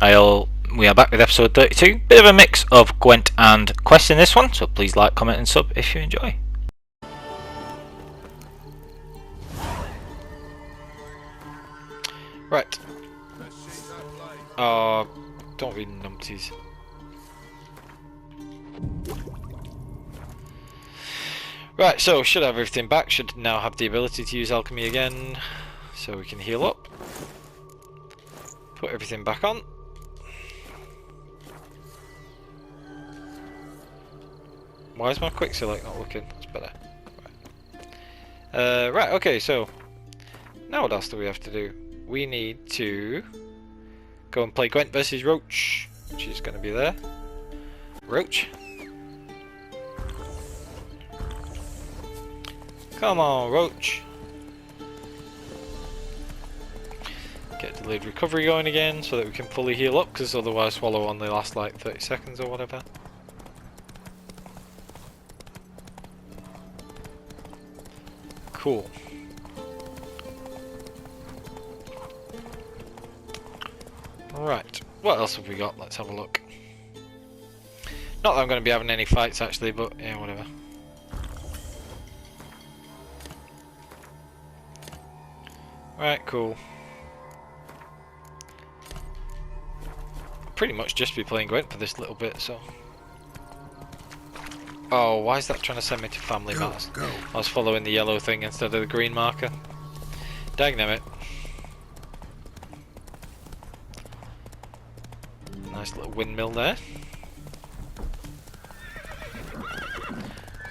We are back with episode 32. Bit of a mix of Gwent and Quest in this one, so please like, comment and sub if you enjoy. Right. Don't read numpties. Right, so should have everything back, should now have the ability to use alchemy again, so we can heal up. Put everything back on. Why is my quick select not looking? That's better. Right, okay, so now what else do we have to do? We need to go and play Gwent versus Roach, which is going to be there. Roach. Come on, Roach. Get delayed recovery going again so that we can fully heal up, because otherwise Swallow only lasts like 30 seconds or whatever. Cool. Right, what else have we got? Let's have a look. Not that I'm going to be having any fights actually, but yeah, whatever. Right, cool. Pretty much just be playing Gwent for this little bit, so. Oh, why is that trying to send me to Family Matters? I was following the yellow thing instead of the green marker. Dagnammit. Nice little windmill there.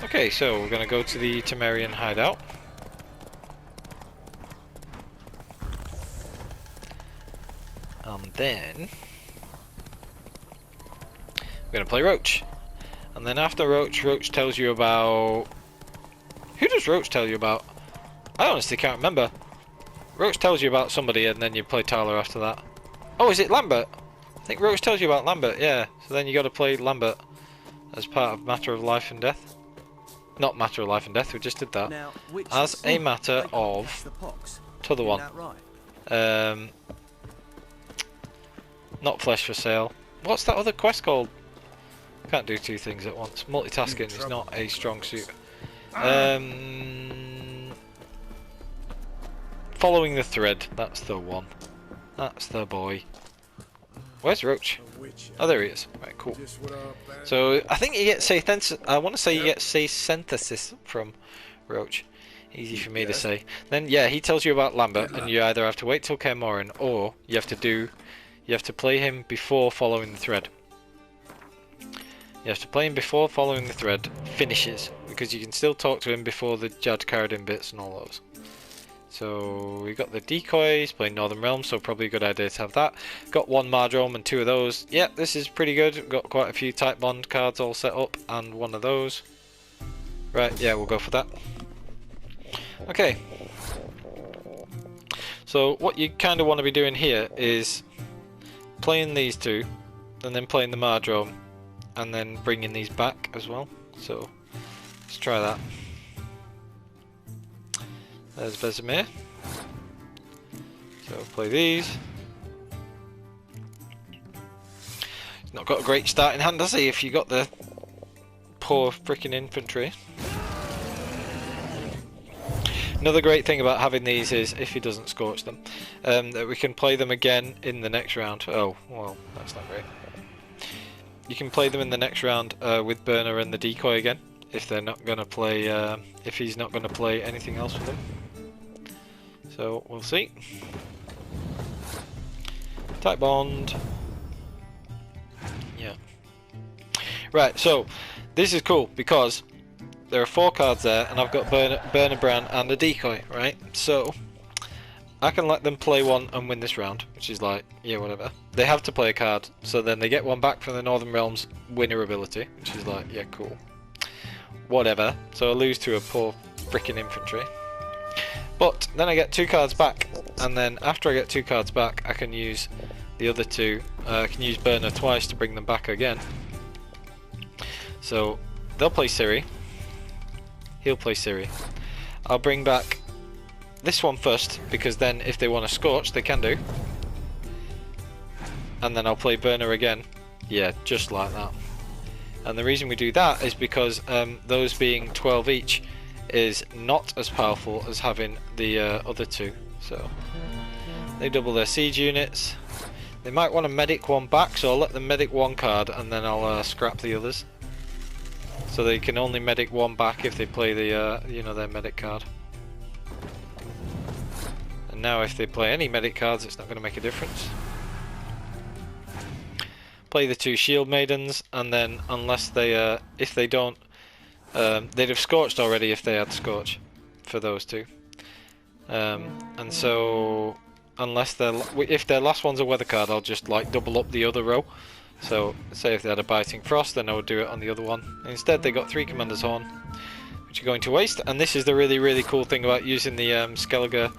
Okay, so we're going to go to the Temerian hideout. And then we're going to play Roach. And then after Roach, Roach tells you about... Who does Roach tell you about? I honestly can't remember. Roach tells you about somebody and then you play Tyler after that. Oh, is it Lambert? I think Roach tells you about Lambert, yeah. So then you got to play Lambert as part of Matter of Life and Death. Not Matter of Life and Death, we just did that. Now, as a matter of... T'other one. Right. Not Flesh for Sale. What's that other quest called? Can't do two things at once. Multitasking is not a strong suit. Following the Thread. That's the one. That's the boy. Where's Roach? Oh, there he is. Right, cool. So I think you get I want to say you get synthesis from Roach. Easy for me to say. Then yeah, he tells you about Lambert, and you either have to wait till Kaer Morhen, or you have to play him before following the Thread. You have to play him before following the Thread finishes, because you can still talk to him before the Jad Karadin bits and all those. So we got the decoys, playing Northern Realms, so probably a good idea to have that. Got one Mardrome and two of those. Yeah, this is pretty good. We've got quite a few Type Bond cards all set up, and one of those. Right, yeah, we'll go for that. Okay. So what you kind of want to be doing here is playing these two, and then playing the Mardrome, and then bringing these back as well. So let's try that. There's Vesemir. So play these. He's not got a great starting hand, has he, if you got the poor freaking infantry. Another great thing about having these is, if he doesn't scorch them, that we can play them again in the next round. Oh, well, that's not great. You can play them in the next round with Burner and the decoy again, if they're not going to play, if he's not going to play anything else with them. So we'll see. Type Bond. Yeah. Right, so this is cool because there are 4 cards there, and I've got Burner Bran and a decoy, right? So I can let them play one and win this round, which is like, yeah, whatever. They have to play a card, so then they get one back from the Northern Realms winner ability, which is like, yeah, cool. Whatever. So I lose to a poor freaking infantry. But then I get 2 cards back, and then after I get 2 cards back, I can use the other 2. I can use Burner twice to bring them back again. So they'll play Ciri. He'll play Ciri. I'll bring back this one first, because then if they want to Scorch, they can do. and then I'll play burner again. Yeah, just like that. And the reason we do that is because those being 12 each is not as powerful as having the other two. So they double their siege units. They might want to medic one back, so I'll let them medic one card and then I'll scrap the others. So they can only medic one back if they play the you know, their medic card. And now if they play any medic cards, it's not going to make a difference. Play the 2 shield maidens, and then unless they if they don't, they'd have scorched already if they had scorch for those 2. And so unless if their last one's a weather card, I'll just like double up the other row. So say if they had a biting frost, then I would do it on the other one. Instead they got 3 commander's horn, which are going to waste. And this is the really cool thing about using the Skellige,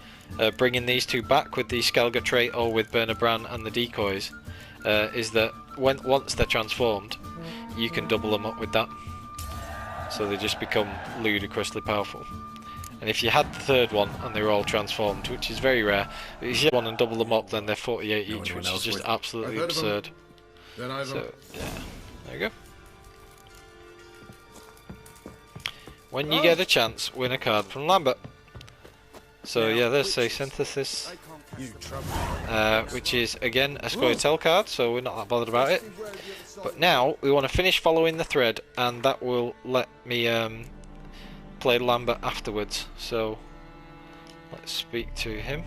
bringing these 2 back with the Skellige trait or with Burner Bran and the decoys, is that once they're transformed, you can double them up with that. So they just become ludicrously powerful. And if you had the 3rd one and they were all transformed, which is very rare, if you have one and double them up, then they're 48 each, which is just absolutely absurd. So, yeah, there you go. When you get a chance, win a card from Lambert. So yeah, there's a synthesis, which is again a Scoia'tael card, so we're not that bothered about it. But now we want to finish following the thread, and that will let me play Lambert afterwards. So let's speak to him.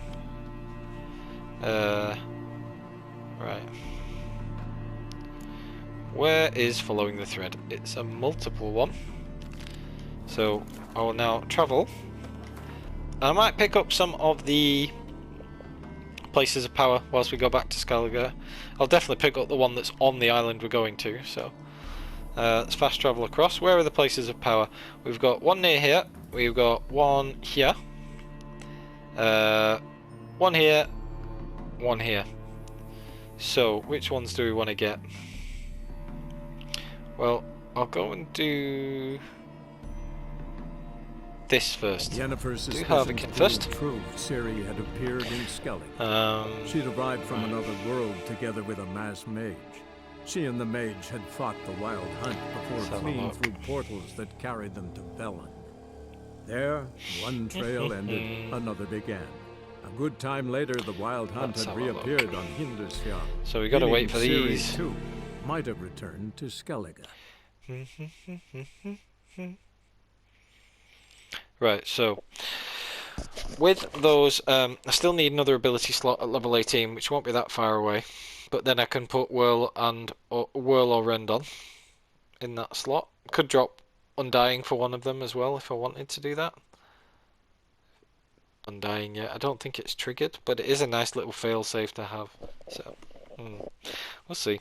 Right. Where is following the thread? It's a multiple one. So I will now travel. I might pick up some of the places of power whilst we go back to Skellige. I'll definitely pick up the one that's on the island we're going to. So let's fast travel across. Where are the places of power? We've got one near here. We've got one here. One here. One here. So which ones do we want to get? Well, I'll go and do this first. Yennefer's do Harvikin first. Proved Ciri had appeared in Skellige. She'd arrived from another world together with a masked mage. She and the mage had fought the wild hunt before fleeing through portals that carried them to Velen. There, one trail ended, another began. A good time later, the wild hunt had reappeared on Hindarsfjall. So we got to wait for these. Ciri, too, might have returned to Skellige. Right, so with those, I still need another ability slot at level 18, which won't be that far away. But then I can put Whirl or Rend on in that slot. Could drop Undying for one of them as well if I wanted to do that. Undying, yeah, I don't think it's triggered, but it is a nice little fail-safe to have. So we'll see.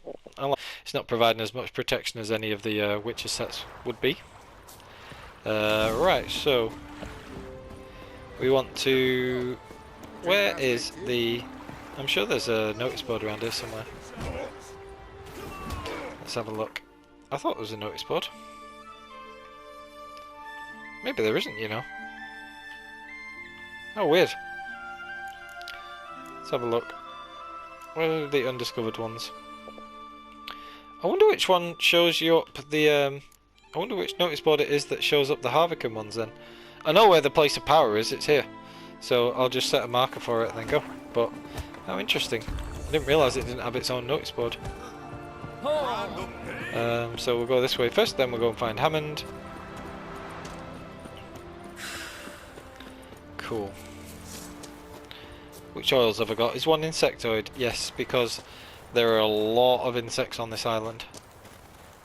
It's not providing as much protection as any of the Witcher sets would be. Right, so we want to... Where is the... I'm sure there's a notice board around here somewhere. Let's have a look. I thought there was a notice board. Maybe there isn't, you know. Oh, weird. Let's have a look. Where are the undiscovered ones? I wonder which one shows you up the... I wonder which notice board it is that shows up the Harvikin ones then. I know where the place of power is, it's here. So I'll just set a marker for it and then go. But, how interesting. I didn't realise it didn't have its own notice board. So we'll go this way first, then we'll go and find Hammond. Cool. Which oils have I got? Is one insectoid? Yes, because there are a lot of insects on this island.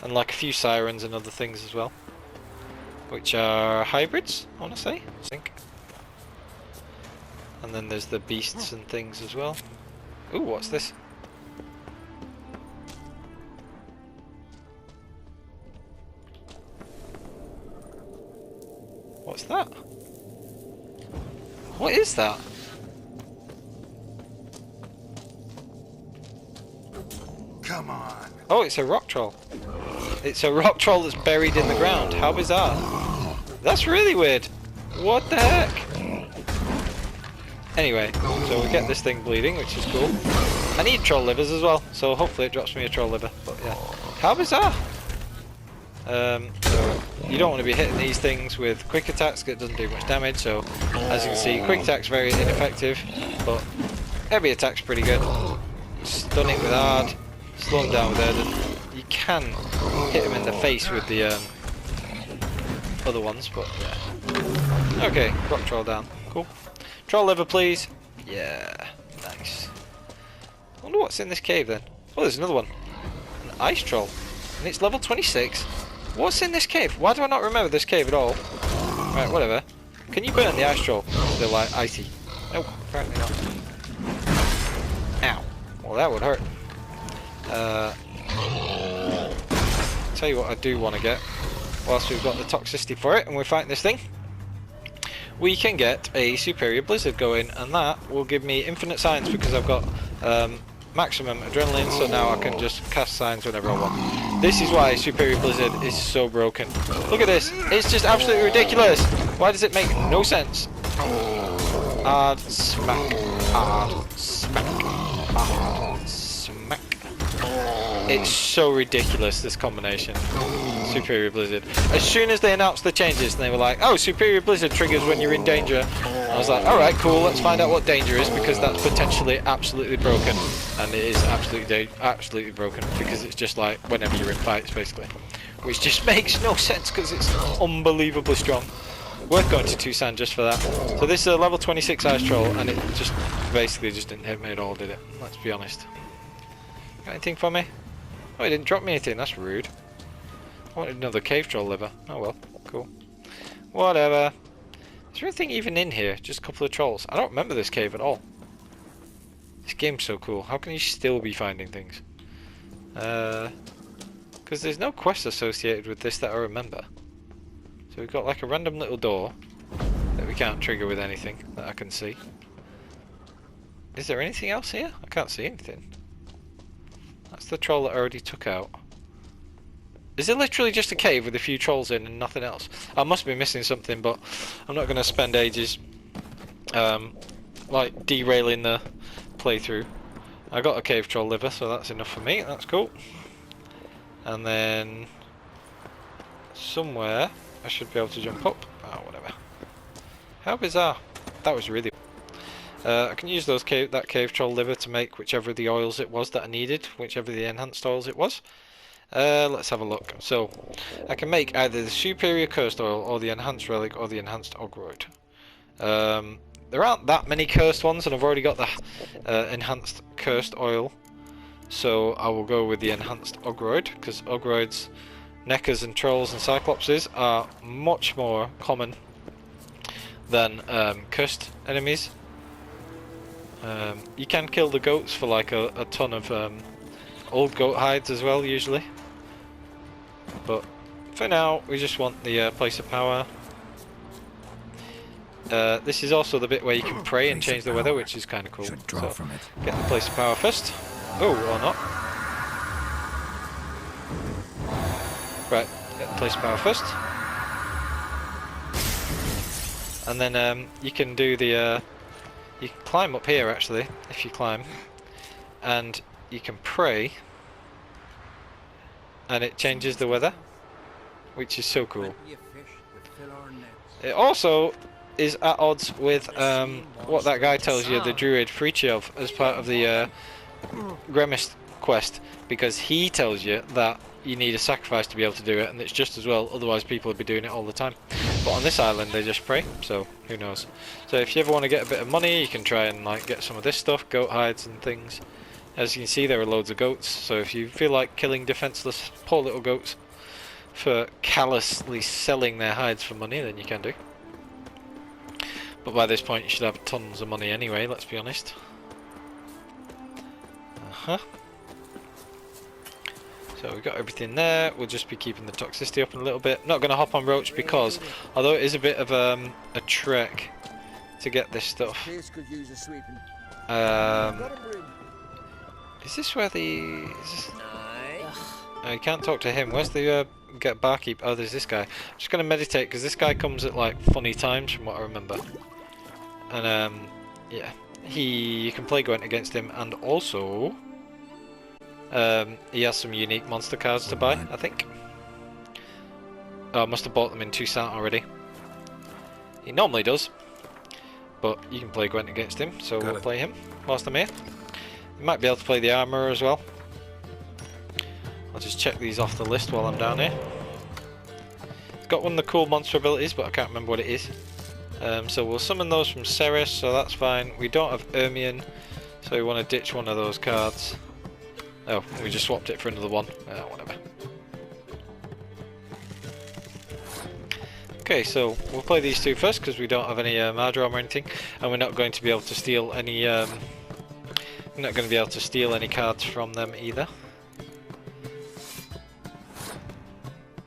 And like a few sirens and other things as well. Which are hybrids, I want to say, I think. And then there's the beasts and things as well. Ooh, what's this? What's that? What is that? Come on. Oh, it's a rock troll. It's a rock troll that's buried in the ground. How bizarre. That's really weird. What the heck? Anyway, so we get this thing bleeding, which is cool. I need troll livers as well, so hopefully it drops me a troll liver. But yeah, how bizarre. So you don't want to be hitting these things with quick attacks because it doesn't do much damage. So as you can see, quick attack's very ineffective, but heavy attack's pretty good. Stun it with hard, slow him down with Erden. You can hit him in the face with the other ones, but yeah. Okay, rock troll down. Cool. Troll liver, please. Yeah, nice. I wonder what's in this cave then. Oh, there's another one. An ice troll. And it's level 26. What's in this cave? Why do I not remember this cave at all? Right, whatever. Can you burn the ice troll? They're like icy. Nope, apparently not. Ow. Well, that would hurt. Tell you what I do want to get. Whilst we've got the toxicity for it and we're fighting this thing, we can get a superior blizzard going, and that will give me infinite signs because I've got maximum adrenaline, so now I can just cast signs whenever I want. This is why superior blizzard is so broken. Look at this, it's just absolutely ridiculous. Why does it make no sense? Hard smack, hard smack, hard smack. It's so ridiculous, this combination. Superior blizzard. As soon as they announced the changes and they were like, oh, superior blizzard triggers when you're in danger, I was like, alright, cool, let's find out what danger is, because that's potentially absolutely broken. And it is absolutely broken, because it's just like whenever you're in fights, basically. Which just makes no sense because it's unbelievably strong. Worth going to Tucson just for that. So this is a level 26 ice troll, and it just basically just didn't hit me at all, did it? Let's be honest. Got anything for me? Oh, it didn't drop me anything, that's rude. I wanted another cave troll liver. Oh well, cool. Whatever. Is there anything even in here? Just a couple of trolls. I don't remember this cave at all. This game's so cool. How can you still be finding things? Because there's no quest associated with this that I remember. So we've got like a random little door that we can't trigger with anything that I can see. Is there anything else here? I can't see anything. That's the troll that I already took out. Is it literally just a cave with a few trolls in and nothing else? I must be missing something, but I'm not going to spend ages like derailing the playthrough. I got a cave troll liver, so that's enough for me. That's cool. And then somewhere I should be able to jump up. Oh, whatever. How bizarre. That was really... I can use those that cave troll liver to make whichever of the oils it was that I needed, whichever of the enhanced oils it was. Let's have a look. So, I can make either the superior cursed oil, or the enhanced relic, or the enhanced ogroid. There aren't that many cursed ones, and I've already got the enhanced cursed oil. So I will go with the enhanced ogroid, because ogroids, neckers and trolls and cyclopses are much more common than cursed enemies. You can kill the goats for like a ton of old goat hides as well, usually. But for now, we just want the place of power. This is also the bit where you can pray and change the weather, which is kind of cool. So get the place of power first. Oh, or not. Right, get the place of power first. And then you can do the... you can climb up here, actually, if you climb. And you can pray. And it changes the weather, which is so cool. It also is at odds with what that guy tells you, the druid Frichov, as part of the Gremist quest, because he tells you that you need a sacrifice to be able to do it, and it's just as well, otherwise people would be doing it all the time. But on this island they just pray, so who knows. So if you ever want to get a bit of money, you can try and like get some of this stuff, goat hides and things. As you can see, there are loads of goats, so if you feel like killing defenseless poor little goats for callously selling their hides for money, then you can do. But by this point you should have tons of money anyway, let's be honest. So we've got everything there. We'll just be keeping the toxicity up in a little bit. Not going to hop on Roach because, although it is a bit of a trek to get this stuff. Is this where the... Oh, you can't talk to him. Where's the get barkeep? Oh, there's this guy. I'm just going to meditate because this guy comes at like funny times from what I remember. And yeah, you can play Gwent against him, and also he has some unique monster cards to buy, I think. Oh, I must have bought them in Toussaint already. He normally does, but you can play Gwent against him, so we'll play him whilst I'm here. You might be able to play the armourer as well. I'll just check these off the list while I'm down here. Got one of the cool monster abilities, but I can't remember what it is. So we'll summon those from Ceres, so that's fine. We don't have Ermion, so we want to ditch one of those cards. Oh, we just swapped it for another one. Whatever. Okay, so we'll play these two first because we don't have any Mardrom or anything, and we're not going to be able to steal any. We're not going to be able to steal any cards from them either.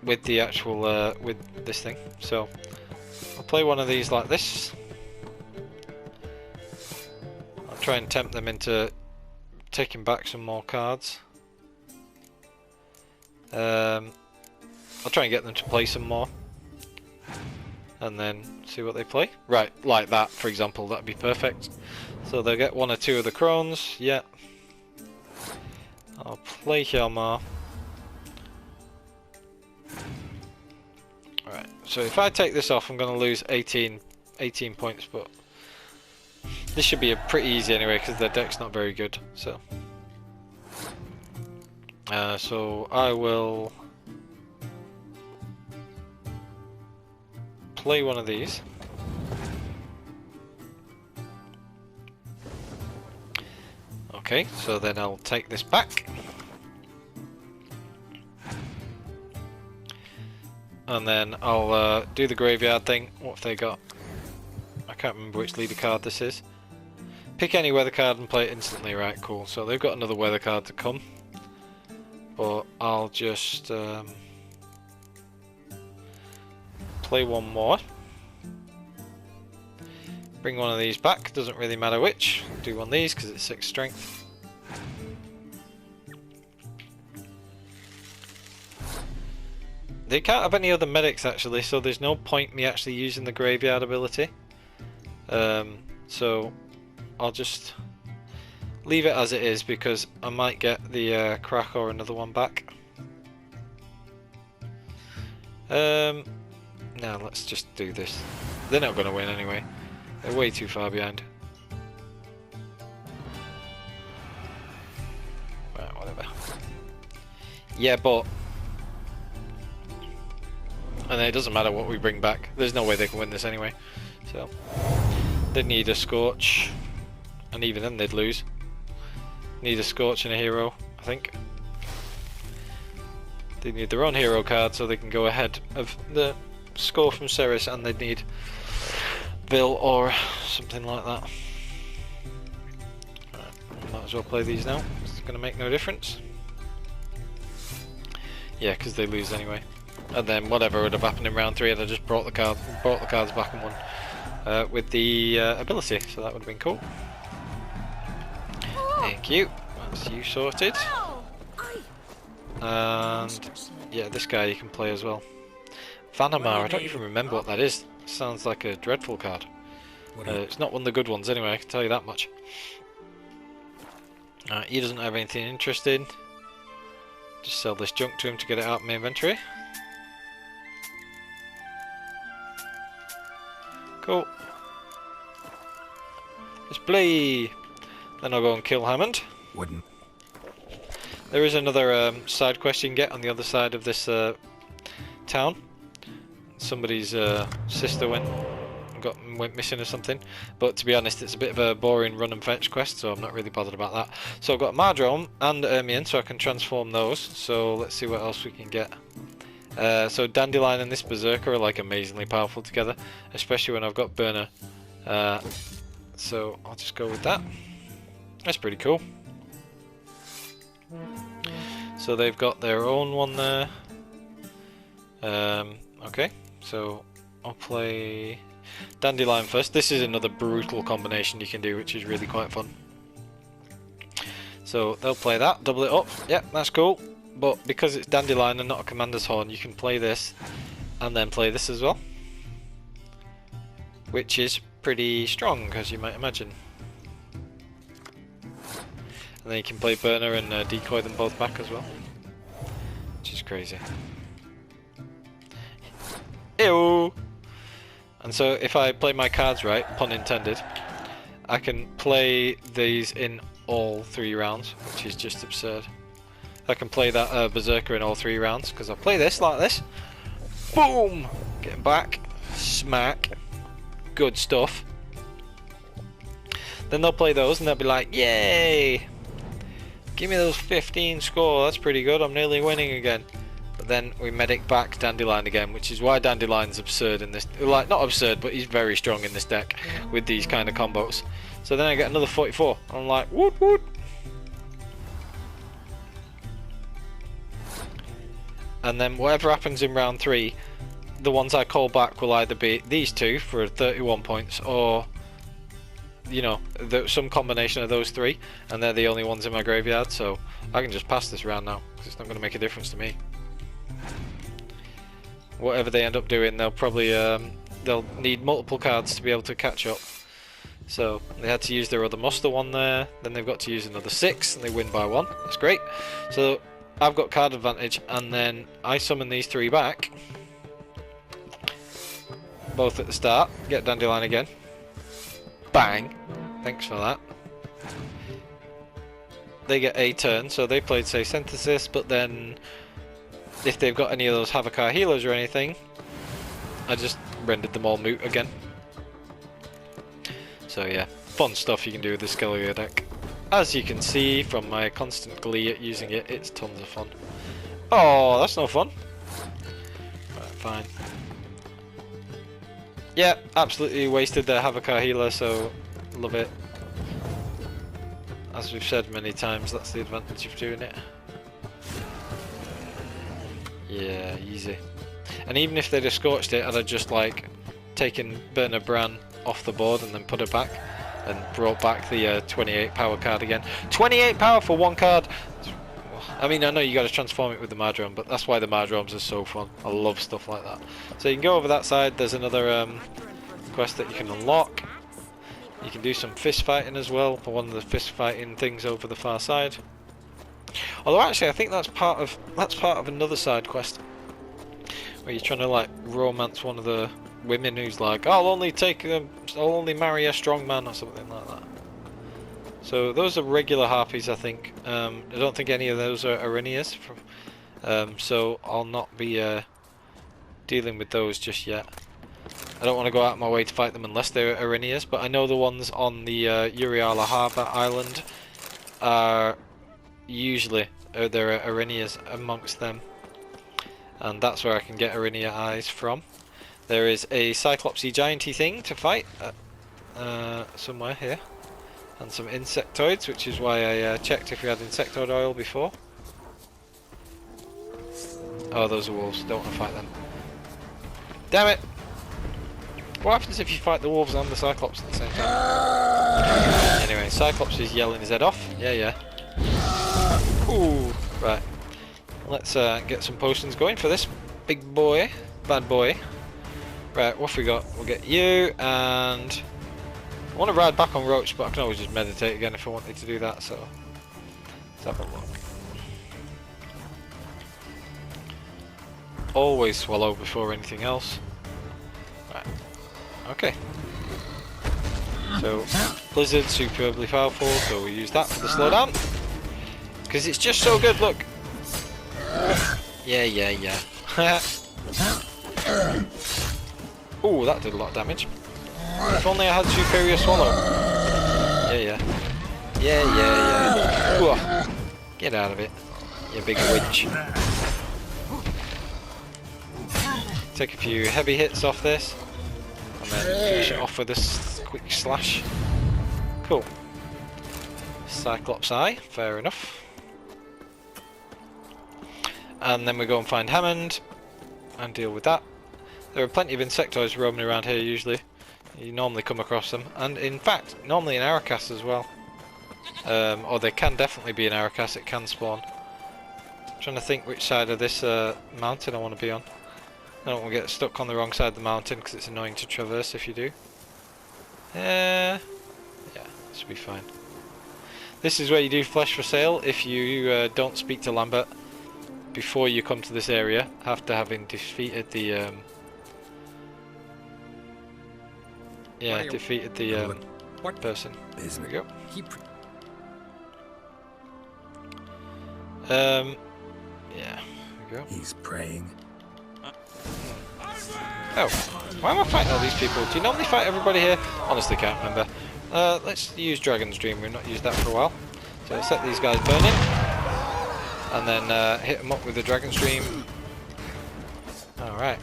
With the actual with this thing, so I'll play one of these like this. I'll try and tempt them into taking back some more cards. I'll try and get them to play some more, and then see what they play. Right, like that, for example, that'd be perfect. So they'll get one or two of the crones. Yeah. I'll play Hjalmar. Right, so if I take this off, I'm going to lose 18 points, but this should be a pretty easy anyway because their deck's not very good. So, so I will play one of these. Okay, so then I'll take this back. And then I'll do the graveyard thing. What have they got? I can't remember which leader card this is. Pick any weather card and play it instantly. Right, cool. So they've got another weather card to come. But I'll just play one more. Bring one of these back. Doesn't really matter which. Do one of these because it's 6 strength. They can't have any other medics actually, so there's no point me actually using the graveyard ability. So I'll just leave it as it is because I might get the crack or another one back. Now let's just do this. They're not going to win anyway. They're way too far behind. Right, whatever. Yeah, but and then it doesn't matter what we bring back. There's no way they can win this anyway. So they'd need a Scorch, and even then they'd lose. Need a Scorch and a hero, I think. They need their own hero card so they can go ahead of the score from Ceres, and they'd need Vil or something like that. Right, might as well play these now. It's going to make no difference. Yeah, because they lose anyway. And then whatever would have happened in round 3, I'd have just brought the cards back and won with the ability. So that would have been cool. Thank you. That's you sorted. And yeah, this guy you can play as well. Vanamar, I don't even remember what that is. Sounds like a dreadful card. It's not one of the good ones anyway, I can tell you that much. He doesn't have anything interesting. Just sell this junk to him to get it out of my inventory. Cool. Let's play. Then I'll go and kill Hammond. Wouldn't. There is another side quest you can get on the other side of this town. Somebody's sister went missing or something. But to be honest, it's a bit of a boring run and fetch quest, so I'm not really bothered about that. So I've got Mardrom and Ermion, so I can transform those. So let's see what else we can get. So Dandelion and this Berserker are like amazingly powerful together, especially when I've got Burner. So I'll just go with that. That's pretty cool. So they've got their own one there. Okay, so I'll play Dandelion first. This is another brutal combination you can do, which is really quite fun. So they'll play that, double it up. Yeah, that's cool. But because it's Dandelion and not a Commander's Horn, you can play this and then play this as well, which is pretty strong, as you might imagine. then you can play Burner and decoy them both back as well. Which is crazy. Ew! And so if I play my cards right, pun intended, I can play these in all 3 rounds, which is just absurd. I can play that Berserker in all 3 rounds, because I play this like this. Boom! Get back. Smack. Good stuff. Then they'll play those and they'll be like, yay! Give me those 15 score, that's pretty good, I'm nearly winning again. But then we medic back Dandelion again, which is why Dandelion's absurd in this, like, not absurd, but he's very strong in this deck with these kind of combos. So then I get another 44, I'm like, woot woot! And then whatever happens in round 3, the ones I call back will either be these 2 for 31 points, or, you know, some combination of those 3, and they're the only ones in my graveyard, so I can just pass this round now, because it's not going to make a difference to me. Whatever they end up doing, they'll probably, they'll need multiple cards to be able to catch up. So, they had to use their other muster one there, then they've got to use another 6, and they win by 1, that's great. So, I've got card advantage, and then I summon these 3 back. Both at the start, get Dandelion again. Bang! Thanks for that. They get a turn, so they played, say, Synthesis, but then if they've got any of those Havokar healers or anything, I just rendered them all moot again. So yeah, fun stuff you can do with the Skellige deck. As you can see from my constant glee at using it, it's tons of fun. Oh, that's no fun. Right, fine. Yeah, absolutely wasted their Havokar healer, so love it. As we've said many times, that's the advantage of doing it. Yeah, easy. And even if they'd have scorched it, I'd have just like taken Burner Bran off the board and then put it back and brought back the 28 power card again. 28 power for 1 card! I mean, I know you got to transform it with the Mardrome, but that's why the Mardromes are so fun. I love stuff like that. So you can go over that side. There's another quest that you can unlock. You can do some fist fighting as well for one of the fist fighting things over the far side. Although actually, I think that's part of another side quest where you're trying to like romance one of the women who's like, I'll only marry a strong man or something like that. So those are regular harpies, I think. I don't think any of those are Arinias, so I'll not be dealing with those just yet. I don't want to go out of my way to fight them unless they're Arinias, but I know the ones on the Uriala Harbour Island are usually there are Arinias amongst them, and that's where I can get Arinia eyes from. There is a Cyclopsy Gianty thing to fight somewhere here. And some insectoids, which is why I checked if we had insectoid oil before. Oh, those are wolves. Don't want to fight them. Damn it! What happens if you fight the wolves and the Cyclops at the same time? Anyway, Cyclops is yelling his head off. Yeah, yeah. Ooh, right. Let's get some potions going for this big boy, bad boy. Right, what have we got? We'll get you and... I want to ride back on Roach, but I can always just meditate again if I wanted to do that, so let's have a look. Always swallow before anything else. Right, okay. So, Blizzard, superbly powerful, so we use that for the slowdown. Because it's just so good, look! Yeah, yeah, yeah. Ooh, that did a lot of damage. If only I had superior swallow. Yeah, yeah. Yeah, yeah, yeah. Ooh. Get out of it, you big witch. Take a few heavy hits off this. And then finish it off with this quick slash. Cool. Cyclops Eye, fair enough. And then we go and find Hammond and deal with that. There are plenty of insectoids roaming around here usually. You normally come across them, and in fact, normally in Aracas as well. Or they can definitely be in Aracas, it can spawn. I'm trying to think which side of this mountain I want to be on. I don't want to get stuck on the wrong side of the mountain because it's annoying to traverse if you do. Yeah, this should be fine. This is where you do flesh for sale if you don't speak to Lambert before you come to this area, after having defeated the person. There we go. Yeah, there we go. He's praying. Oh, why am I fighting all these people? Do you normally fight everybody here? Honestly, can't remember. Let's use Dragon's Dream. We've not used that for a while. So let's set these guys burning, and then hit them up with the Dragon's Dream. All right.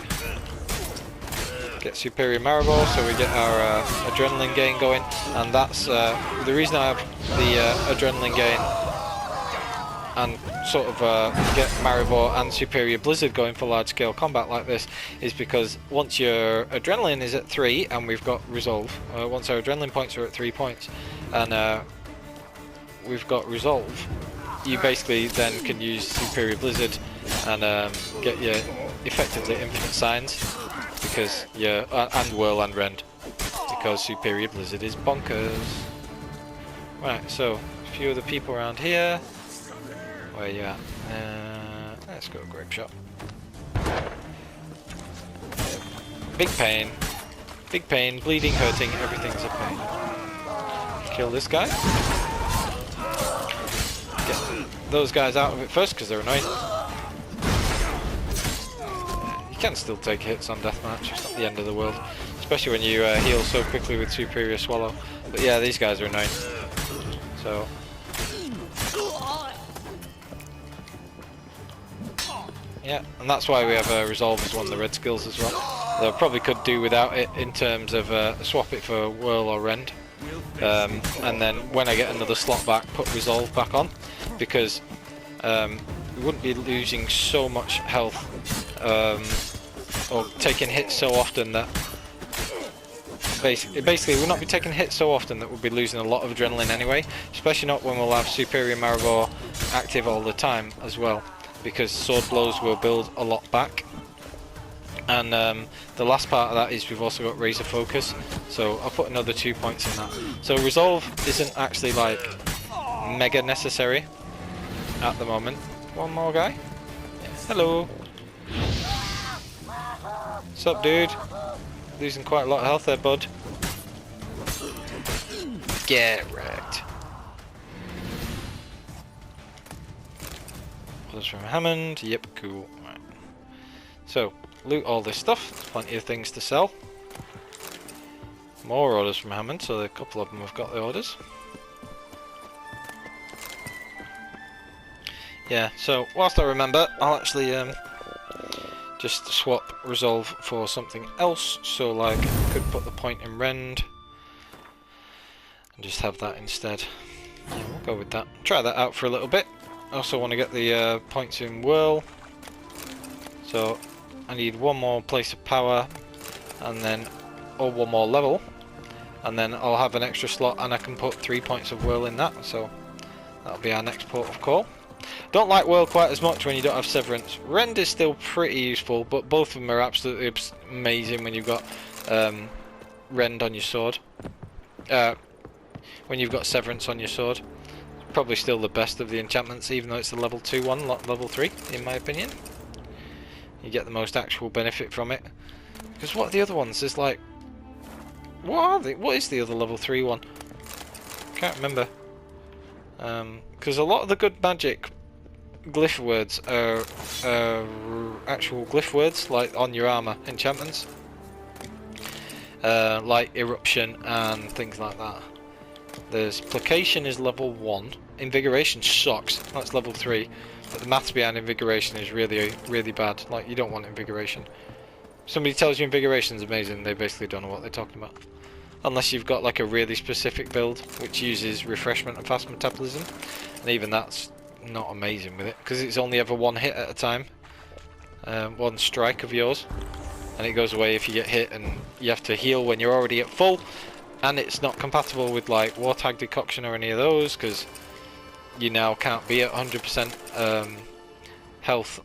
Get Superior Maribor, so we get our adrenaline gain going, and that's the reason I have the adrenaline gain and sort of get Maribor and Superior Blizzard going for large-scale combat like this, is because once your adrenaline is at 3 and we've got Resolve, once our adrenaline points are at 3 points and we've got Resolve, you basically then can use Superior Blizzard and get your effectively infinite signs, because and Whirl and Rend, because Superior Blizzard is bonkers. Right, so a few other people around here. Where you at? Let's go Grape Shot. Big pain, bleeding, hurting, everything's a pain. Kill this guy. Get those guys out of it first because they're annoying. You can still take hits on Deathmatch, it's not the end of the world. Especially when you heal so quickly with Superior Swallow. But yeah, these guys are annoying. So yeah, and that's why we have Resolve as one of the red skills as well. Though I probably could do without it in terms of swap it for Whirl or Rend. And then when I get another slot back, put Resolve back on, because we wouldn't be losing so much health or taking hits so often that basically we'll not be taking hits so often that we'll be losing a lot of adrenaline anyway, especially not when we'll have Superior Maribor active all the time as well, because sword blows will build a lot back. And the last part of that is we've also got Razor Focus, so I'll put another 2 points in that. So Resolve isn't actually like mega necessary at the moment. One more guy. Yeah. Hello. What's up, dude? Losing quite a lot of health there, bud. Get wrecked. Orders from Hammond. Yep, cool. Right. So, loot all this stuff. There's plenty of things to sell. More orders from Hammond, so a couple of them have got the orders. Yeah, so whilst I remember, I'll actually just swap Resolve for something else. So like, I could put the point in Rend and just have that instead. Yeah, we'll go with that. Try that out for a little bit. I also want to get the points in Whirl. So I need one more place of power, and then one more level, and then I'll have an extra slot, and I can put 3 points of Whirl in that. So that'll be our next port of call. Don't like Whirl quite as much when you don't have Severance. Rend is still pretty useful, but both of them are absolutely amazing when you've got Rend on your sword. When you've got Severance on your sword. Probably still the best of the enchantments, even though it's the level 2 one, not level 3, in my opinion. You get the most actual benefit from it. Because what are the other ones? There's like... What are they? What is the other level 3 one? Can't remember. Because a lot of the good magic glyph words are actual glyph words, like on your armor enchantments. Like Eruption and things like that. There's Placation is level 1. Invigoration sucks. That's level 3. But the maths behind Invigoration is really, really bad. Like, you don't want Invigoration. Somebody tells you Invigoration is amazing, they basically don't know what they're talking about. Unless you've got like a really specific build which uses Refreshment and Fast Metabolism. And even that's not amazing with it, because it's only ever one hit at a time. One strike of yours. And it goes away if you get hit, and you have to heal when you're already at full. And it's not compatible with like Wartag Decoction or any of those, because you now can't be at 100% health,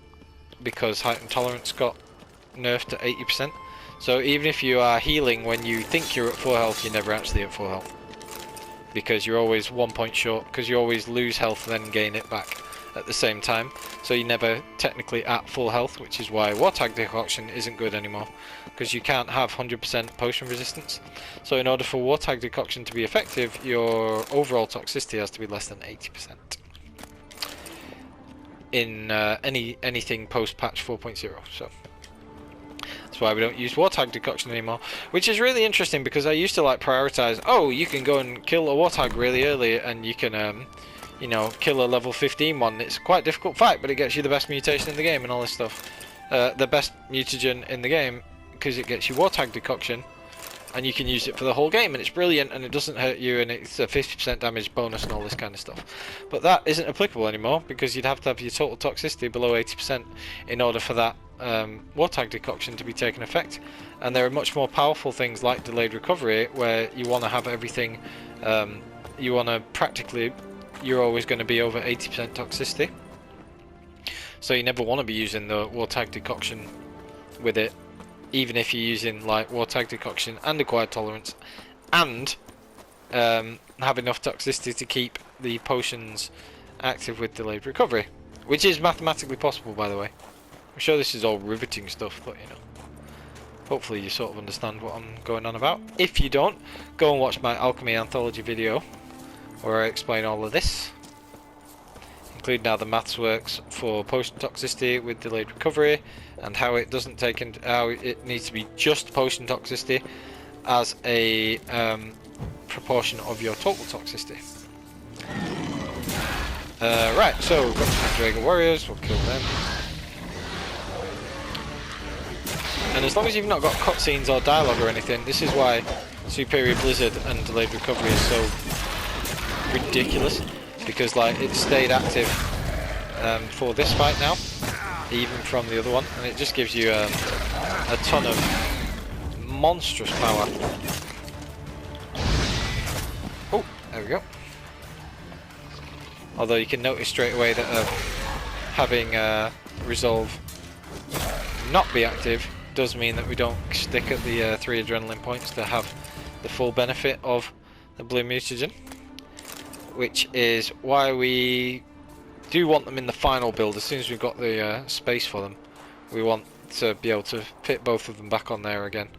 because Heightened Tolerance got nerfed to 80%. So even if you are healing when you think you're at full health, you're never actually at full health. because you're always 1 point short, because you always lose health and then gain it back at the same time, so you're never technically at full health, which is why Wartag Decoction isn't good anymore, because you can't have 100% potion resistance. So in order for Wartag Decoction to be effective, your overall toxicity has to be less than 80% in anything post patch 4.0. So that's why we don't use Wartag Decoction anymore, which is really interesting, because I used to like prioritize, oh, you can go and kill a Wartag really early and you can you know, kill a level 15 one. It's quite a difficult fight, but it gets you the best mutation in the game and all this stuff. The best mutagen in the game, because it gets you Wartag Decoction, and you can use it for the whole game, and it's brilliant, and it doesn't hurt you, and it's a 50% damage bonus and all this kind of stuff. But that isn't applicable anymore, because you'd have to have your total toxicity below 80% in order for that Wartag Decoction to be taken effect. And there are much more powerful things like delayed recovery, where you want to have everything, you want to practically, you're always going to be over 80% toxicity, so you never want to be using the Wartag Decoction with it, even if you're using like Wartag Decoction and acquired tolerance and have enough toxicity to keep the potions active with delayed recovery, which is mathematically possible, by the way. I'm sure this is all riveting stuff, but you know, hopefully you sort of understand what I'm going on about. If you don't, go and watch my alchemy anthology video where I explain all of this, including how the maths works for potion toxicity with delayed recovery, and how it doesn't take into how it needs to be just potion toxicity as a proportion of your total toxicity. Right, so we've got some Dragon Warriors, we'll kill them. And as long as you've not got cutscenes or dialogue or anything, this is why Superior Blizzard and delayed recovery is so ridiculous, because like it stayed active for this fight now, even from the other one, and it just gives you a ton of monstrous power. Oh, there we go. Although you can notice straight away that having Resolve not be active does mean that we don't stick at the 3 adrenaline points to have the full benefit of the blue mutagen, which is why we do want them in the final build. As soon as we've got the space for them, we want to be able to fit both of them back on there again.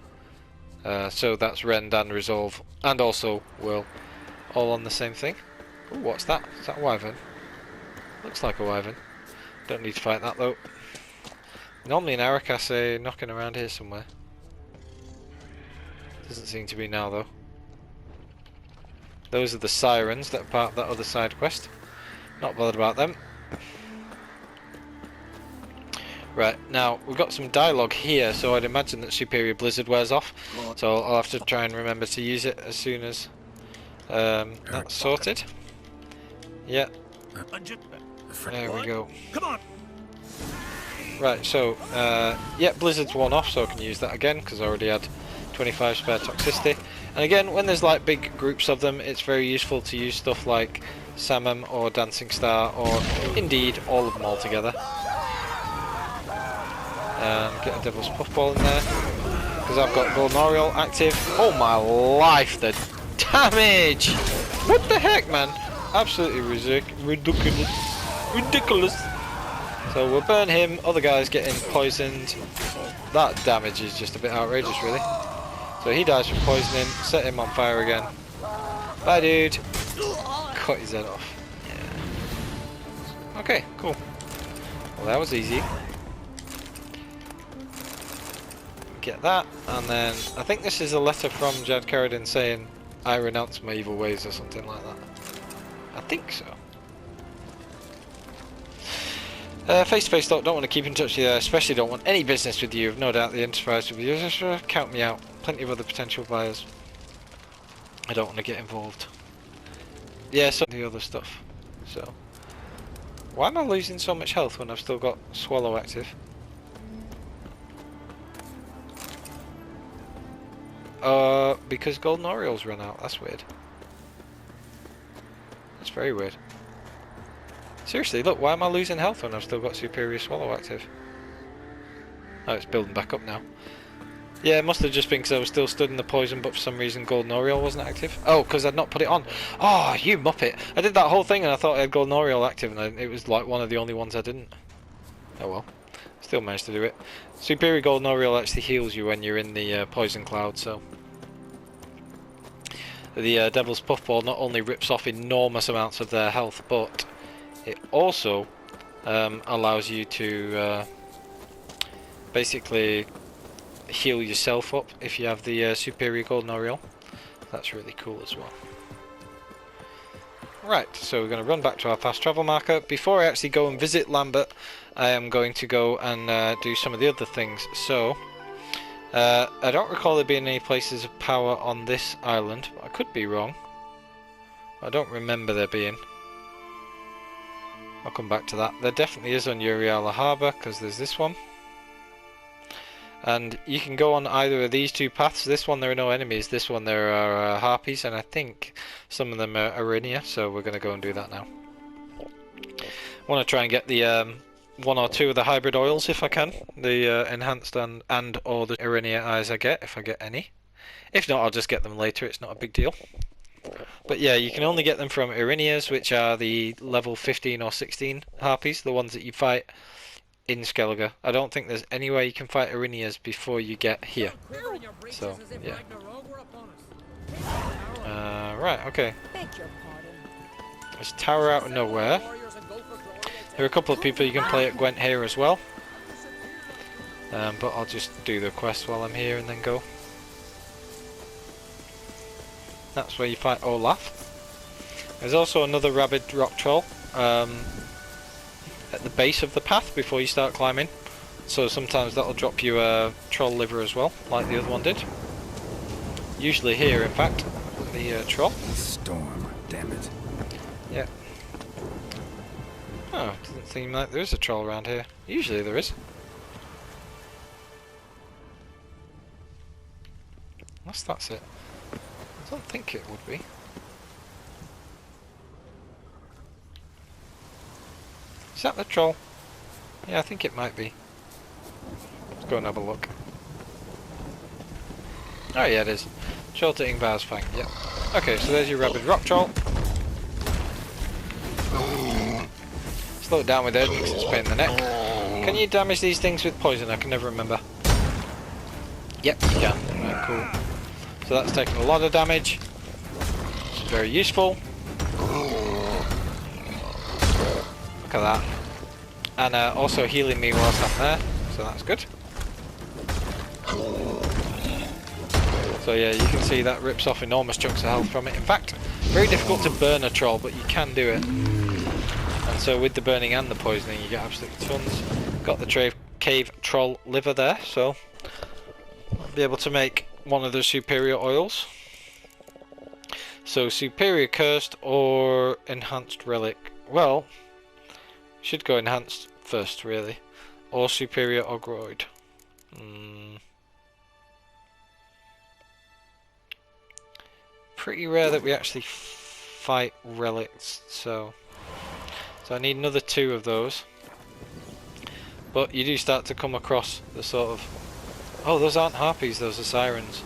So that's Rend and Resolve, and also Will, all on the same thing. Ooh, what's that? Is that a wyvern? Looks like a wyvern. Don't need to fight that though. Normally an Arakace knocking around here somewhere. Doesn't seem to be now though. Those are the sirens that are part of that other side quest. Not bothered about them. Right, now we've got some dialogue here, so I'd imagine that Superior Blizzard wears off. So I'll have to try and remember to use it as soon as that's sorted. Yeah. There we go. Come on. Right, so yeah, Blizzard's one off, so I can use that again because I already had 25 spare toxicity. And again, when there's like big groups of them, it's very useful to use stuff like Samum or Dancing Star, or indeed all of them all together. Get a Devil's Puffball in there because I've got Golden Oriole active. Oh my life, the damage! What the heck, man? Absolutely ridiculous. So we'll burn him. Other guys getting poisoned. That damage is just a bit outrageous, really. So he dies from poisoning. Set him on fire again. Bye, dude. Cut his head off. Yeah. Okay, cool. Well, that was easy. Get that, and then I think this is a letter from Jad Carradine saying I renounce my evil ways or something like that. I think so. Face to face, don't want to keep in touch with you, especially don't want any business with you. No doubt the Enterprise will be just count me out. Plenty of other potential buyers. I don't want to get involved. Yeah, some of the other stuff. So, why am I losing so much health when I've still got Swallow active? Because Golden Orioles run out. That's weird. That's very weird. Seriously, look, why am I losing health when I've still got Superior Swallow active? Oh, it's building back up now. Yeah, it must have just been because I was still stood in the poison, but for some reason Golden Oriole wasn't active. Oh, because I'd not put it on. Oh, you muppet! I did that whole thing and I thought I had Golden Oriole active, and it was like one of the only ones I didn't. Oh well. Still managed to do it. Superior Golden Oriole actually heals you when you're in the poison cloud, so... The Devil's Puffball not only rips off enormous amounts of their health, but it also allows you to basically heal yourself up if you have the Superior Golden Oriole. That's really cool as well. Right, so we're going to run back to our fast travel marker. Before I actually go and visit Lambert, I am going to go and do some of the other things. So, I don't recall there being any places of power on this island. I could be wrong. I don't remember there being. I'll come back to that. There definitely is on Uriala Harbour, because there's this one. And you can go on either of these two paths. This one there are no enemies, this one there are harpies, and I think some of them are Arinia, so we're going to go and do that now. I want to try and get the one or two of the hybrid oils if I can. The enhanced and or the Arinia eyes I get, if I get any. If not, I'll just get them later, it's not a big deal. But yeah, you can only get them from Arinias, which are the level 15 or 16 harpies, the ones that you fight in Skellige. I don't think there's any way you can fight Arinias before you get here. So, yeah. Right, okay. There's a tower out of nowhere. There are a couple of people you can play at Gwent here as well. But I'll just do the quest while I'm here and then go. That's where you fight Olaf. There's also another rabid rock troll. At the base of the path before you start climbing, so sometimes that'll drop you a troll liver as well, like the other one did. Usually here, in fact, the troll. Storm, damn it. Yeah. Oh, doesn't seem like there is a troll around here. Usually there is. Unless that's it. I don't think it would be. Is that the troll? Yeah, I think it might be. Let's go and have a look. Oh yeah, it is. Troll to Ingvar's Fang, yep. Okay, so there's your rabid rock troll. Slow it down with it because it's a pain in the neck. Can you damage these things with poison? I can never remember. Yep, you can. Right, cool. So that's taking a lot of damage. It's very useful. Look at that. And also healing me whilst I'm there, so that's good. So yeah, you can see that rips off enormous chunks of health from it. In fact, very difficult to burn a troll, but you can do it. And so with the burning and the poisoning, you get absolutely tons. Got the cave troll liver there, so I'll be able to make one of the superior oils. So superior cursed or enhanced relic. Well, should go enhanced first, really, or superior ogroid. Pretty rare that we actually fight relics, so I need another 2 of those. But you do start to come across the sort of... Oh, those aren't harpies, those are sirens.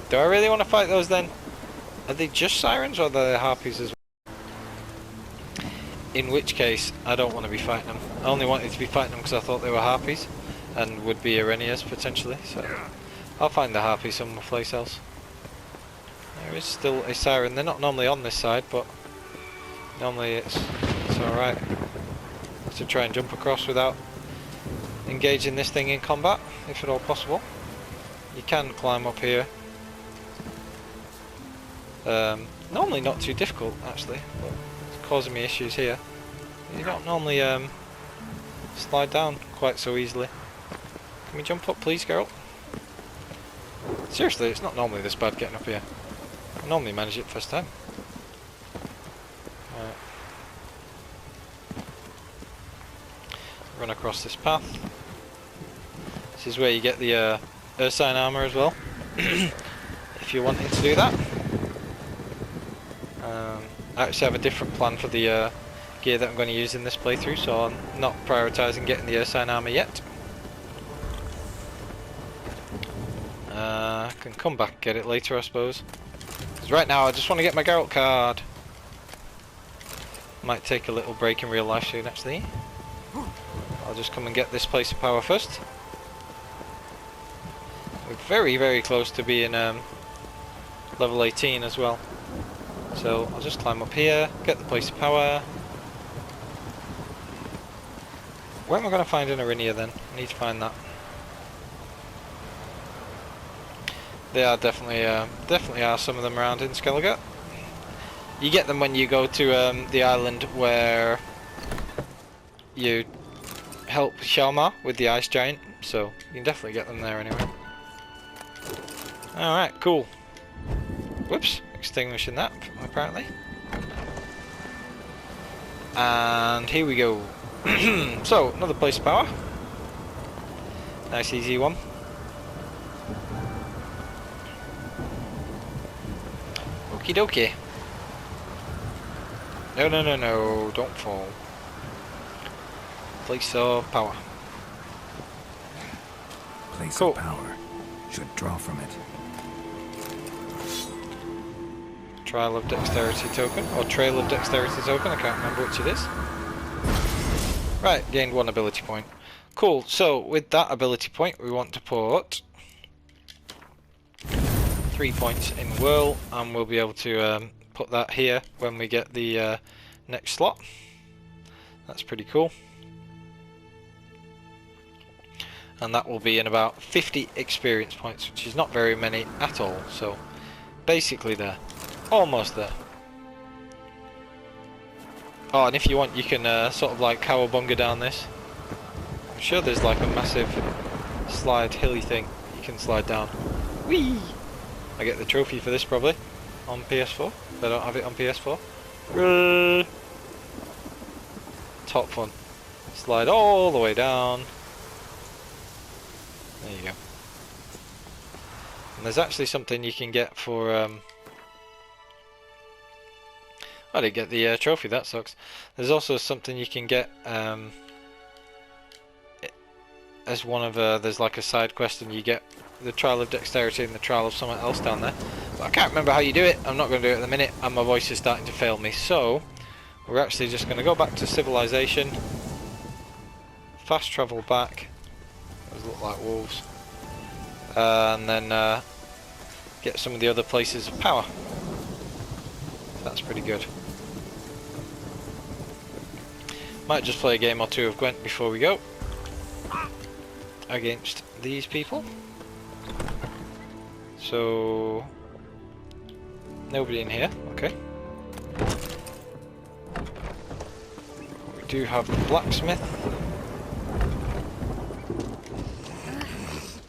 Do I really want to fight those then? Are they just sirens or are they harpies as well? In which case, I don't want to be fighting them. I only wanted to be fighting them because I thought they were harpies and would be Arenias potentially, so I'll find the harpies someplace else. There is still a siren. They're not normally on this side, but normally it's alright to try and jump across without engaging this thing in combat, if at all possible. You can climb up here. Normally not too difficult, actually, but it's causing me issues here. You don't normally slide down quite so easily. Can we jump up, please, girl? Seriously, it's not normally this bad getting up here. I normally manage it first time. Right. Run across this path. This is where you get the Ursine armor as well, if you're wanting to do that. I actually have a different plan for the gear that I'm going to use in this playthrough, so I'm not prioritising getting the Ursine armor yet. I can come back and get it later, I suppose. Because right now I just want to get my Geralt card. Might take a little break in real life soon, actually. I'll just come and get this place of power first. We're very, very close to being level 18 as well. So I'll just climb up here, get the place of power. Where am I going to find an Arinia then? I need to find that. They are definitely are some of them around in Skellige. You get them when you go to the island where you help Shalmar with the ice giant, so you can definitely get them there anyway. Alright, cool. Whoops, extinguishing that apparently. And here we go. So, another place of power. Nice easy one. Okie dokie. No, no, no, no, don't fall. Place of power. Place Cool. of power. Should draw from it. Trial of dexterity token, or trail of dexterity token, I can't remember which it is. Right, gained 1 ability point. Cool, so with that ability point we want to put 3 points in whirl, and we'll be able to put that here when we get the next slot. That's pretty cool. And that will be in about 50 experience points, which is not very many at all, so basically there. Almost there. Oh, and if you want, you can sort of like cowabunga down this. I'm sure there's like a massive slide hilly thing you can slide down. Whee! I get the trophy for this probably on PS4, if I don't have it on PS4. Top fun. Slide all the way down. There you go. And there's actually something you can get for I didn't get the trophy, that sucks. There's also something you can get as one of there's like a side quest, and you get the trial of dexterity and the trial of something else down there. But I can't remember how you do it. I'm not going to do it at the minute, and my voice is starting to fail me. So we're actually just going to go back to civilization, fast travel back. Those look like wolves, and then get some of the other places of power. That's pretty good. Might just play a game or two of Gwent before we go against these people. So nobody in here, okay. We do have the blacksmith.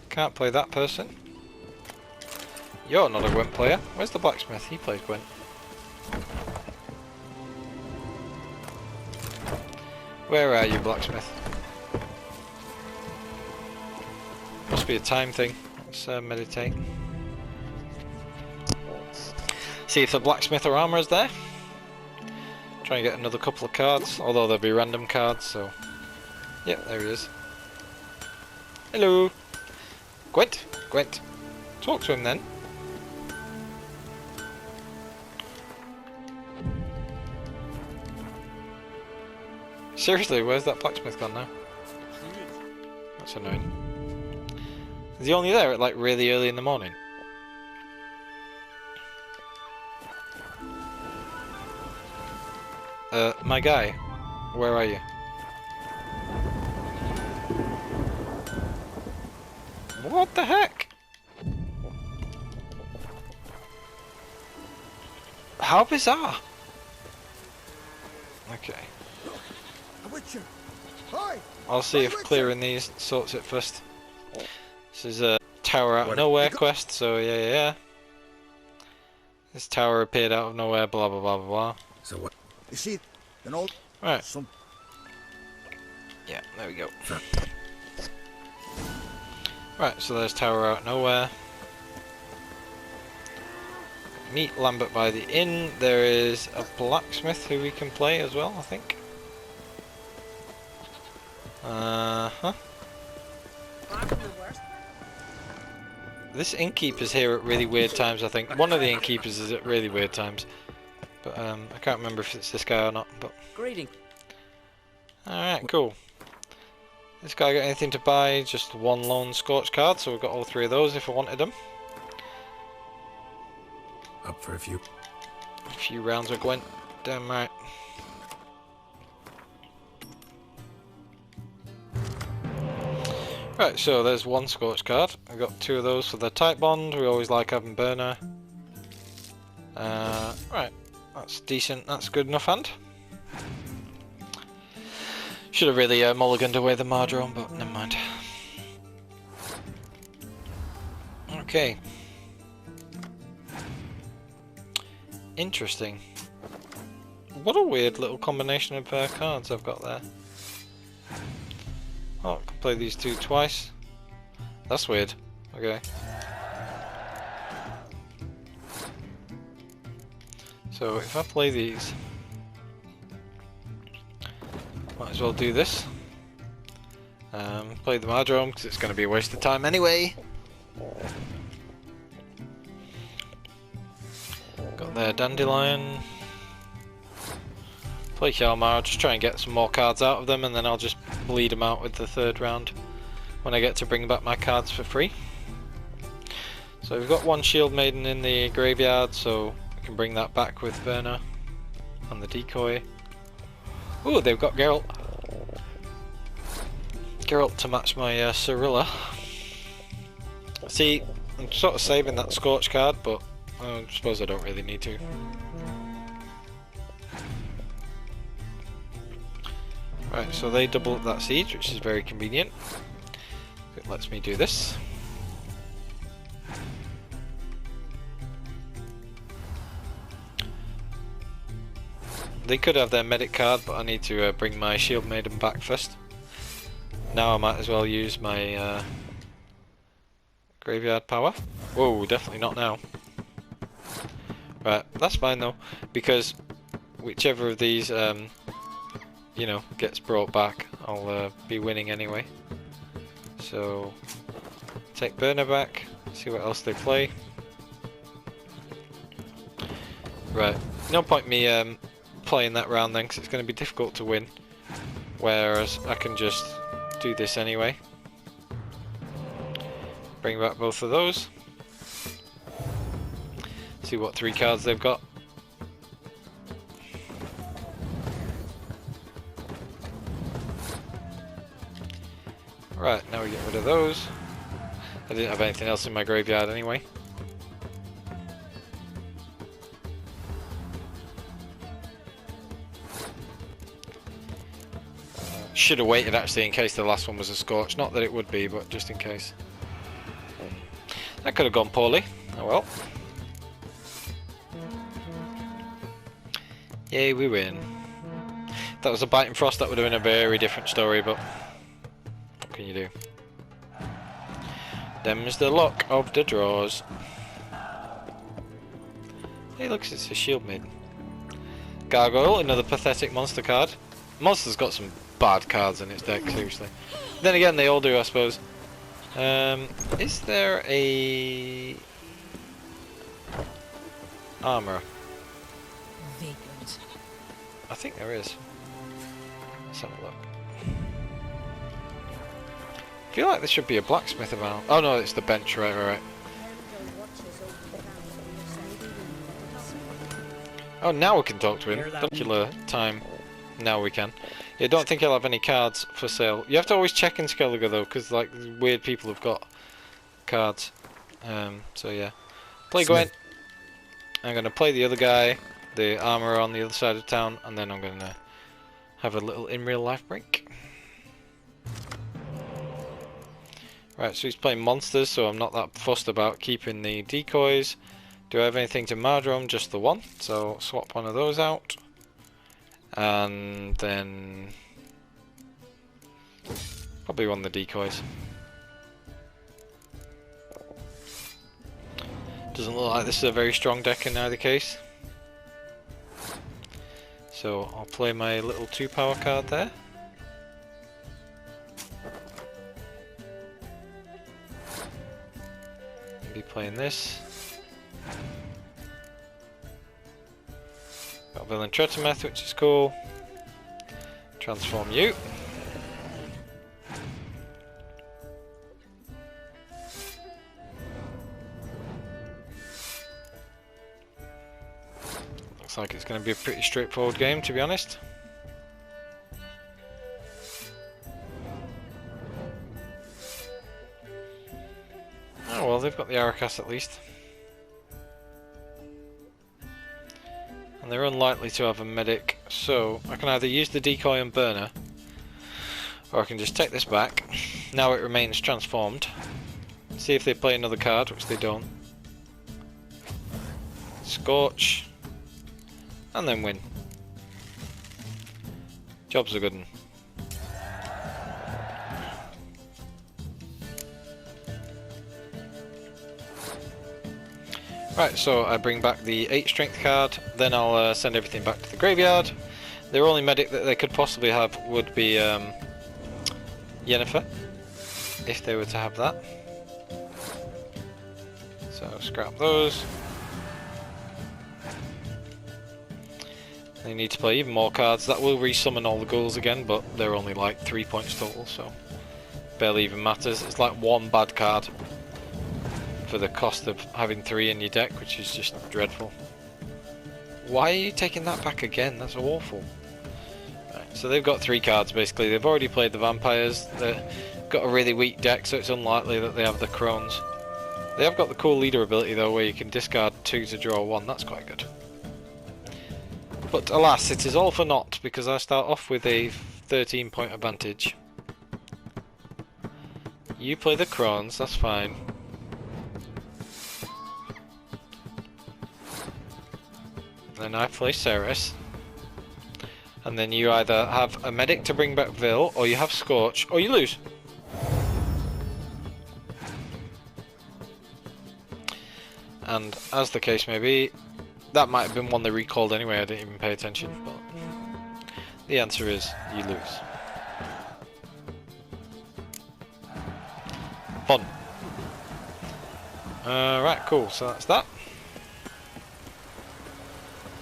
Can't play that person. You're not a Gwent player. Where's the blacksmith? He plays Gwent. Where are you, blacksmith? Must be a time thing. Let's meditate. See if the blacksmith or armor is there. Try and get another couple of cards, although they'll be random cards, so... Yep, there he is. Hello! Gwent! Gwent! Talk to him then. Seriously, where's that blacksmith gone now? That's annoying. Is he only there at like really early in the morning? My guy, where are you? What the heck? How bizarre! Okay. I'll see if clearing these sorts it first. This is a tower out of nowhere quest, so yeah. This tower appeared out of nowhere, blah blah blah blah blah. So what? You see, an old. Right. Yeah, there we go. Right, so there's tower out of nowhere. Meet Lambert by the inn. There is a blacksmith who we can play as well, I think. This innkeeper's here at really weird times, I think. One of the innkeepers is at really weird times. But I can't remember if it's this guy or not. But Greeting. alright, cool. This guy got anything to buy? Just one lone scorch card, so we've got all three of those if I wanted them. Up for a few. A few rounds with Gwent. Damn right. Right, so there's one scorch card. I've got two of those for the type bond. We always like having burner. Right, that's decent. That's good enough hand. Should have really mulliganed away the Mardrone, but never mind. Okay. Interesting. What a weird little combination of cards I've got there. Oh, I can play these two twice. That's weird. Okay. So if I play these, might as well do this. Play the Mardrone because it's going to be a waste of time anyway. Got their Dandelion. Play Hjalmar, just try and get some more cards out of them, and then I'll just bleed them out with the third round when I get to bring back my cards for free. So we've got one Shield Maiden in the graveyard, so we can bring that back with Burner and the decoy. Ooh, they've got Geralt. Geralt to match my Cirilla. See, I'm sort of saving that Scorch card, but I suppose I don't really need to. Right, so they double up that siege, which is very convenient. It lets me do this. They could have their medic card, but I need to bring my Shield Maiden back first. Now I might as well use my graveyard power. Whoa, definitely not now. Right, that's fine though, because whichever of these you know, gets brought back, I'll be winning anyway. So, take Burner back, see what else they play. Right, no point me playing that round then, because it's going to be difficult to win. Whereas I can just do this anyway. Bring back both of those. See what 3 cards they've got. Right, now we get rid of those. I didn't have anything else in my graveyard anyway. Should have waited actually in case the last one was a Scorch. Not that it would be, but just in case. That could have gone poorly. Oh well. Yay, we win. If that was a Biting Frost, that would have been a very different story, but what can you do? Them's the luck of the draws. Hey, look, it's a Shield Maiden. Gargoyle, another pathetic monster card. Monster's got some bad cards in its deck, seriously. Then again, they all do, I suppose. Is there a armor? I think there is. Let's have a look. I feel like there should be a blacksmith about. Oh no, it's the bench, right. Oh, now we can talk to him. Particular time. Now we can. Yeah, don't think he'll have any cards for sale. You have to always check in Skellige though, because like weird people have got cards. So yeah. Play Gwent. I'm gonna play the other guy, the armor on the other side of town, and then I'm gonna have a little in real life break. Right, so he's playing monsters, so I'm not that fussed about keeping the decoys. Do I have anything to Mardrone? Just the one, so swap one of those out. And then probably one of the decoys. Doesn't look like this is a very strong deck in either case. So I'll play my little 2-power card there. be playing this. Got Villain Tretometh, which is cool. Transform you. Looks like it's going to be a pretty straightforward game, to be honest. Oh well, they've got the Arakas at least. And they're unlikely to have a medic, so I can either use the decoy and burner, or I can just take this back. Now it remains transformed. See if they play another card, which they don't. Scorch. And then win. Job's a good one. Right, so I bring back the 8 strength card, then I'll send everything back to the graveyard. Their only medic that they could possibly have would be Yennefer, if they were to have that. So scrap those. They need to play even more cards. That will resummon all the ghouls again, but they're only like 3 points total, so barely even matters. It's like one bad card for the cost of having 3 in your deck, which is just dreadful. Why are you taking that back again? That's awful. Right, so they've got 3 cards basically. They've already played the vampires. They've got a really weak deck, so it's unlikely that they have the crones. They have got the cool leader ability though, where you can discard 2 to draw 1. That's quite good. But alas, it is all for naught, because I start off with a 13 point advantage. You play the crones, that's fine. Then I play Ceres. And then you either have a medic to bring back Vil, or you have Scorch, or you lose. And as the case may be, that might have been one they recalled anyway, I didn't even pay attention, but the answer is you lose. Fun. Right, cool, so that's that.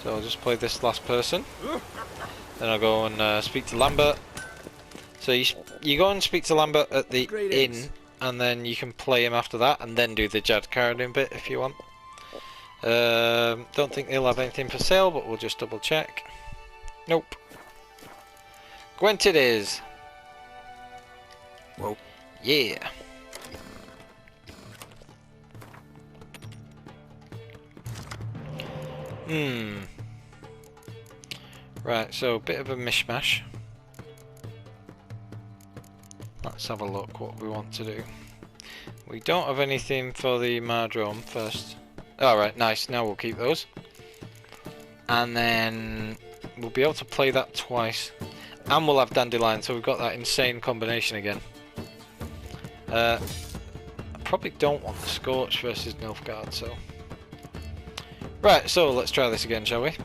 So I'll just play this last person. Then I'll go and speak to Lambert. So you go and speak to Lambert at the inn, and then you can play him after that, and then do the Jad Carradine bit if you want. Don't think they'll have anything for sale, but we'll just double check. Nope. Gwent it is. Whoa. Yeah. Right, so a bit of a mishmash. Let's have a look what we want to do. We don't have anything for the Mardrome first. Alright, nice, now we'll keep those. And then we'll be able to play that twice. And we'll have Dandelion, so we've got that insane combination again. I probably don't want the Scorch versus Nilfgaard, so... Right, so let's try this again, shall we?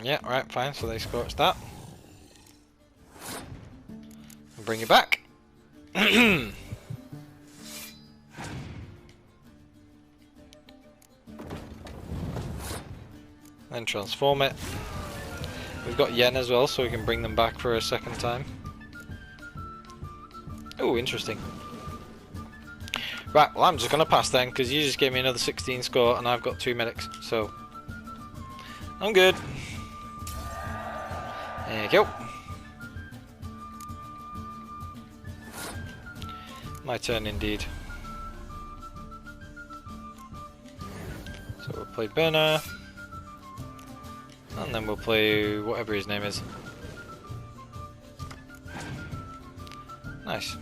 Yeah, right, fine, so they scorched that. And bring it back. Then transform it. We've got Yen as well, so we can bring them back for a second time. Oh, interesting. Right, well I'm just going to pass then, because you just gave me another 16 score and I've got 2 medics, so I'm good. There you go. My turn indeed. So we'll play Burner. And then we'll play whatever his name is. Nice.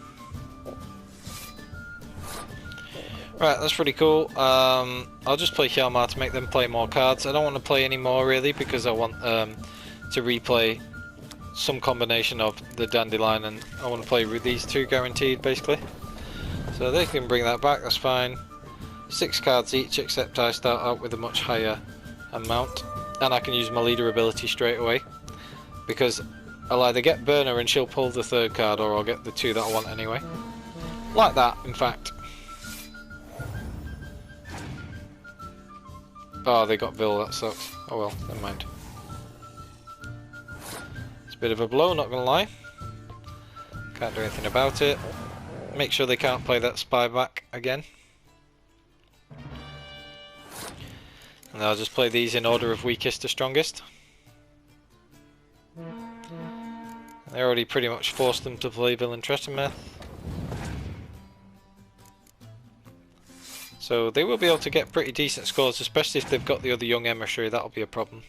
Right, that's pretty cool. I'll just play Hjalmar to make them play more cards. I don't want to play any more really, because I want to replay some combination of the Dandelion, and I want to play with these 2 guaranteed basically. So they can bring that back, that's fine. 6 cards each, except I start out with a much higher amount, and I can use my leader ability straight away, because I'll either get Burner and she'll pull the 3rd card, or I'll get the 2 that I want anyway. Like that, in fact. Oh, they got Bill, that sucks. Oh well, never mind. It's a bit of a blow, not gonna lie. Can't do anything about it. Make sure they can't play that spy back again. And I'll just play these in order of weakest to strongest. They already pretty much forced them to play Villain Treasure. So they will be able to get pretty decent scores, especially if they've got the other young emissary. That'll be a problem.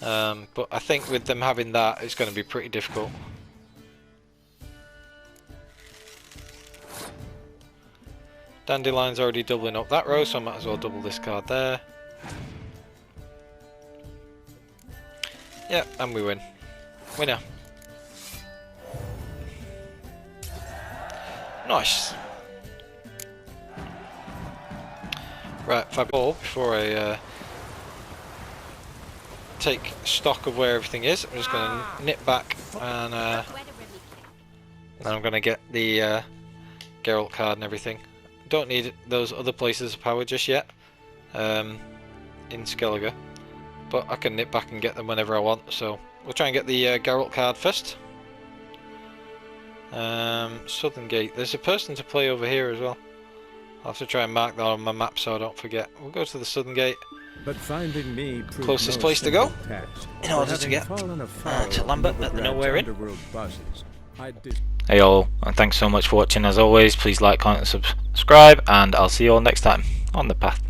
But I think with them having that, it's going to be pretty difficult. Dandelion's already doubling up that row, so I might as well double this card there. Yep, and we win. Winner. Nice. Right, before I take stock of where everything is, I'm just going to nip back and then I'm going to get the Geralt card and everything. Don't need those other places of power just yet in Skellige, but I can nip back and get them whenever I want, so we'll try and get the Geralt card first. Southern Gate, there's a person to play over here as well. I'll have to try and mark that on my map so I don't forget. We'll go to the Southern Gate. But finding me closest place to go in order to get to Lambert at the Nowhere Inn. Hey all, and thanks so much for watching as always. Please like, comment and subscribe, and I'll see you all next time on The Path.